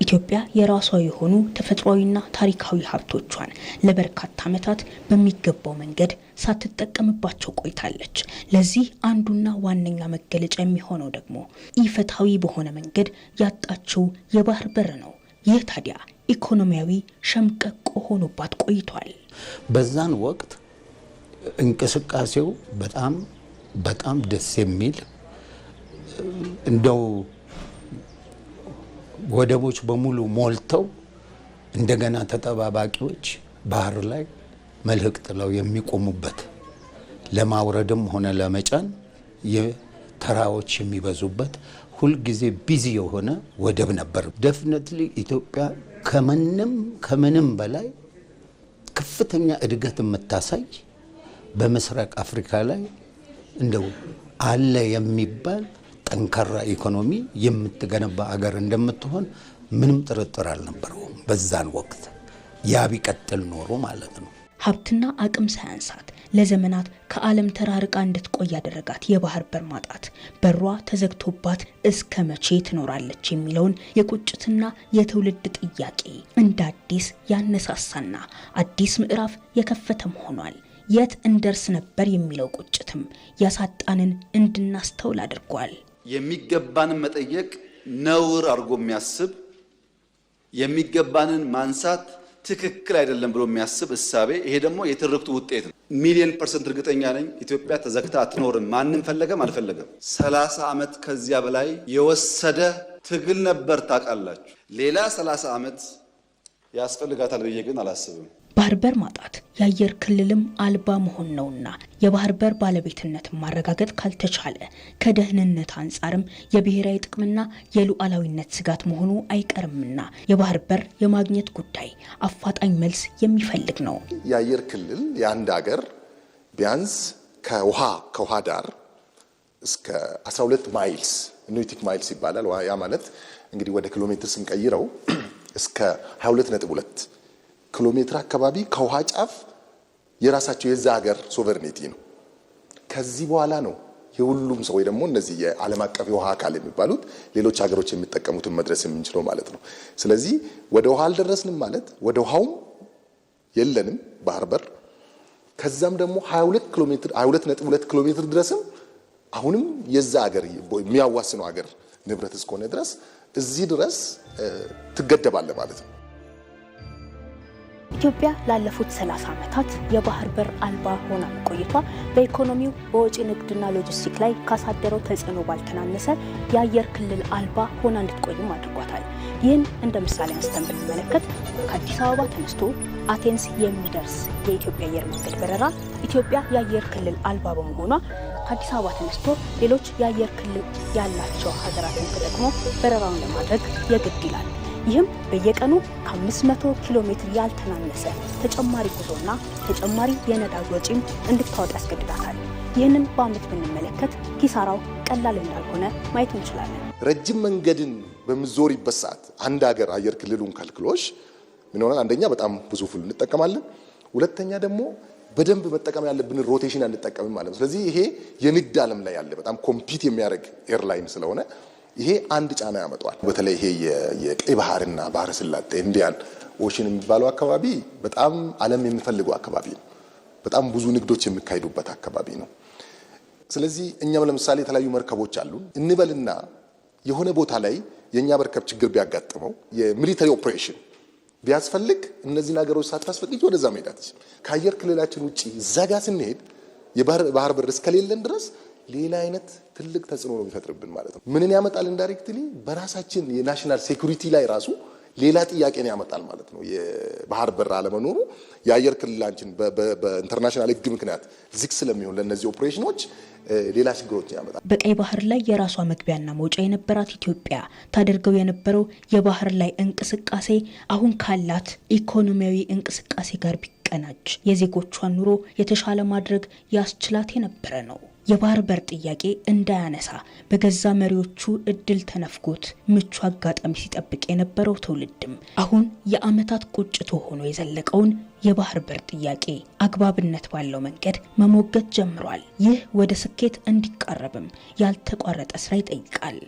ኢትዮጵያ የራሷ የሆኑ ተፈጥሯዊና ታሪካዊ ሀብቶቿን ለበርካታ ዓመታት በሚገባው መንገድ ሳትጠቀምባቸው ቆይታለች። ለዚህ አንዱና ዋነኛ መገለጫ የሚሆነው ደግሞ ኢፍትሐዊ በሆነ መንገድ ያጣችው የባህር በር ነው። ይህ ታዲያ ኢኮኖሚያዊ ሸምቀቆ ሆኖባት ቆይቷል። በዛን ወቅት እንቅስቃሴው በጣም ደስ የሚል እንደው ወደቦች በሙሉ ሞልተው እንደገና ተጠባባቂዎች ባህር ላይ መልህቅ ጥለው የሚቆሙበት ለማውረድም ሆነ ለመጫን የተራዎች የሚበዙበት ሁሉ ጊዜ ቢዚ የሆነ ወደብ ነበር። ዴፊኒትሊ ኢትዮጵያ ከመንም በላይ ከፍተኛ እድገት የምታሳይ በምስራቅ አፍሪካ ላይ እንደው አለ የሚባል ጠንካራ ኢኮኖሚ የምትገነባ አገር እንደምትሆን ምንም ጥርጥር አልነበረውም። በዛን ወቅት ያ ቢቀጥል ኖሮ ማለት ነው። ሀብትና አቅም ሳያንሳት ለዘመናት ከዓለም ተራርቃ እንድትቆይ ያደረጋት የባህር በር ማጣት በሯ ተዘግቶባት እስከ መቼ ትኖራለች የሚለውን የቁጭትና የትውልድ ጥያቄ እንደ አዲስ ያነሳሳና አዲስ ምዕራፍ የከፈተም ሆኗል። የት እንደርስ ነበር የሚለው ቁጭትም ያሳጣንን እንድናስተውል አድርጓል። የሚገባንን መጠየቅ ነውር አድርጎ የሚያስብ የሚገባንን ማንሳት ትክክል አይደለም ብሎ የሚያስብ እሳቤ፣ ይሄ ደግሞ የትርክቱ ውጤት ነው። ሚሊዮን % እርግጠኛ ነኝ ኢትዮጵያ ተዘግታ አትኖርም። ማንም ፈለገም አልፈለገም 30 ዓመት ከዚያ በላይ የወሰደ ትግል ነበር። ታውቃላችሁ። ሌላ 30 ዓመት ያስፈልጋታል ብዬ ግን አላስብም። ባህር በር ማጣት የአየር ክልልም አልባ መሆን ነውና የባህር በር ባለቤትነት ማረጋገጥ ካልተቻለ ከደህንነት አንጻርም የብሔራዊ ጥቅምና የሉዓላዊነት ስጋት መሆኑ አይቀርምና የባህር በር የማግኘት ጉዳይ አፋጣኝ መልስ የሚፈልግ ነው። የአየር ክልል የአንድ ሀገር ቢያንስ ከውሃ ዳር እስከ 12 ማይልስ ኖቲክ ማይልስ ይባላል። ያ ማለት እንግዲህ ወደ ኪሎ ሜትር ስንቀይረው እስከ 22.2 ኪሎ ሜትር አካባቢ ከውሃ ጫፍ የራሳቸው የዛ ሀገር ሶቨርኒቲ ነው። ከዚህ በኋላ ነው የሁሉም ሰው ወይ ደግሞ እነዚህ የዓለም አቀፍ የውሃ አካል የሚባሉት ሌሎች ሀገሮች የሚጠቀሙትን መድረስ የምንችለው ማለት ነው። ስለዚህ ወደ ውሃ አልደረስንም ማለት ወደ ውሃውም የለንም ባህር በር። ከዛም ደግሞ 22.2 ኪሎ ሜትር ድረስም አሁንም የዛ ሀገር የሚያዋስነው ሀገር ንብረት እስከሆነ ድረስ እዚህ ድረስ ትገደባለ ማለት ነው። ኢትዮጵያ ላለፉት 30 ዓመታት የባህር በር አልባ ሆና ቆይቷ በኢኮኖሚው በወጪ ንግድና ሎጂስቲክ ላይ ካሳደረው ተጽዕኖ ባልተናነሰ የአየር ክልል አልባ ሆና እንድትቆይም አድርጓታል። ይህን እንደ ምሳሌ አንስተን ብንመለከት ከአዲስ አበባ ተነስቶ አቴንስ የሚደርስ የኢትዮጵያ አየር መንገድ በረራ ኢትዮጵያ የአየር ክልል አልባ በመሆኗ ከአዲስ አበባ ተነስቶ ሌሎች የአየር ክልል ያላቸው ሀገራትን ተጠቅሞ በረራውን ለማድረግ የግድ ይላል። ይህም በየቀኑ ከ500 ኪሎ ሜትር ያልተናነሰ ተጨማሪ ጉዞና ተጨማሪ የነዳጅ ወጪም እንድታወጣ ያስገድዳታል። ይህንን በአመት ብንመለከት ኪሳራው ቀላል እንዳልሆነ ማየት እንችላለን። ረጅም መንገድን በመዞሪበት ሰዓት አንድ ሀገር አየር ክልሉን ከልክሎሽ ምን ሆነ? አንደኛ በጣም ብዙ ፉል እንጠቀማለን፣ ሁለተኛ ደግሞ በደንብ መጠቀም ያለብን ሮቴሽን አንጠቀምም ማለት ነው። ስለዚህ ይሄ የንግድ ዓለም ላይ ያለ በጣም ኮምፒት የሚያደርግ ኤርላይን ስለሆነ ይሄ አንድ ጫና ያመጣዋል። በተለይ ይሄ የቀይ ባህርና ባህረ ሰላጤ ኢንዲያን ኦሽን የሚባለው አካባቢ በጣም ዓለም የሚፈልገው አካባቢ ነው። በጣም ብዙ ንግዶች የሚካሄዱበት አካባቢ ነው። ስለዚህ እኛም ለምሳሌ የተለያዩ መርከቦች አሉ እንበልና የሆነ ቦታ ላይ የኛ መርከብ ችግር ቢያጋጥመው የሚሊተሪ ኦፕሬሽን ቢያስፈልግ እነዚህ ነገሮች ሳታስፈልግ ወደዛ መሄዳት ከአየር ክልላችን ውጪ ዘጋ ስንሄድ የባህር በር እስከሌለን ድረስ ሌላ አይነት ትልቅ ተጽዕኖ ነው የሚፈጥርብን ማለት ነው። ምንን ያመጣል? ኢንዳይሬክትሊ በራሳችን የናሽናል ሴኩሪቲ ላይ ራሱ ሌላ ጥያቄን ያመጣል ማለት ነው። የባህር በር አለመኖሩ የአየር ክልላችን በኢንተርናሽናል ሕግ ምክንያት ዝግ ስለሚሆን ለነዚህ ኦፕሬሽኖች ሌላ ችግሮች ያመጣል። በቀይ ባህር ላይ የራሷ መግቢያና መውጫ የነበራት ኢትዮጵያ ታደርገው የነበረው የባህር ላይ እንቅስቃሴ አሁን ካላት ኢኮኖሚያዊ እንቅስቃሴ ጋር ቢቀናጅ የዜጎቿን ኑሮ የተሻለ ማድረግ ያስችላት የነበረ ነው። የባህር በር ጥያቄ እንዳያነሳ በገዛ መሪዎቹ እድል ተነፍጎት ምቹ አጋጣሚ ሲጠብቅ የነበረው ትውልድም አሁን የዓመታት ቁጭቱ ሆኖ የዘለቀውን የባህር በር ጥያቄ አግባብነት ባለው መንገድ መሞገት ጀምሯል። ይህ ወደ ስኬት እንዲቃረብም ያልተቋረጠ ስራ ይጠይቃል።